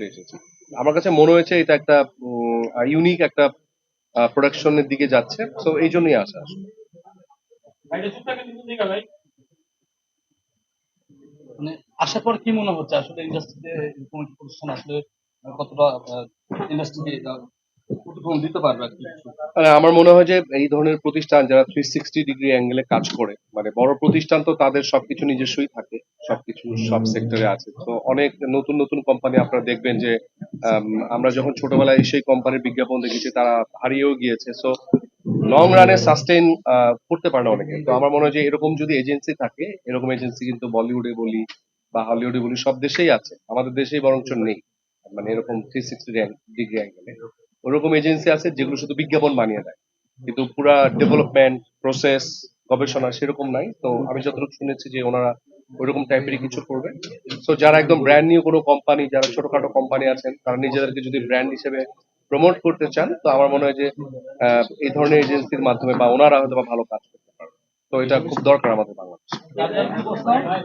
ঘুরতে এসেছি। আমার কাছে মনে হয়েছে এটা একটা ইউনিক একটা প্রোডাকশনের দিকে যাচ্ছে, তো এই জন্যই আসা আসলে। মানে আসার পর কি মনে হচ্ছে আসলে ইন্ডাস্ট্রিতে এরকম একটা প্রতিষ্ঠান আসলে কতটা ইন্ডাস্ট্রিকে প্রতিফলন দিতে পারবে আর কি? মানে আমার মনে হয় যে এই ধরনের প্রতিষ্ঠান যারা 360 ডিগ্রি অ্যাঙ্গেলে কাজ করে, মানে বড় প্রতিষ্ঠান তো তাদের সবকিছু নিজস্বই থাকে, সবকিছু সব সেক্টরে আছে। তো অনেক নতুন নতুন কোম্পানি আপনারা দেখবেন যে আমরা যখন ছোটবেলায় সেই কোম্পানির বিজ্ঞাপন দেখেছি তারা হারিয়েও গিয়েছে। সো লং রানে সাস্টেইন করতে পারে না অনেকে। তো আমার মনে হয় যে এরকম যদি এজেন্সি থাকে, এরকম এজেন্সি কিন্তু বলিউডে বলি বা হলিউডে বলি সব দেশেই আছে, আমাদের দেশেই বরঞ্চ নেই। মানে এরকম 360 ডিগ্রি অ্যাঙ্গেলে ওরকম এজেন্সি আছে যেগুলো শুধু বিজ্ঞাপন বানিয়ে দেয়, কিন্তু পুরা ডেভেলপমেন্ট প্রসেস গবেষণা সেরকম নাই। তো আমি যতটুকু শুনেছি যে ওনারা ওইরকম টাইপেরই কিছু করবে। সো যারা একদম ব্র্যান্ড নিউ কোনো কোম্পানি, যারা ছোটখাটো কোম্পানি আছেন, তারা নিজেদেরকে যদি ব্র্যান্ড হিসেবে প্রমোট করতে চান, তো আমার মনে হয় যে এই ধরনের এজেন্সির মাধ্যমে বা ওনারা হয়তো বা ভালো কাজ করতে পারবে। তো এটা খুব দরকার আমাদের বাংলাদেশে।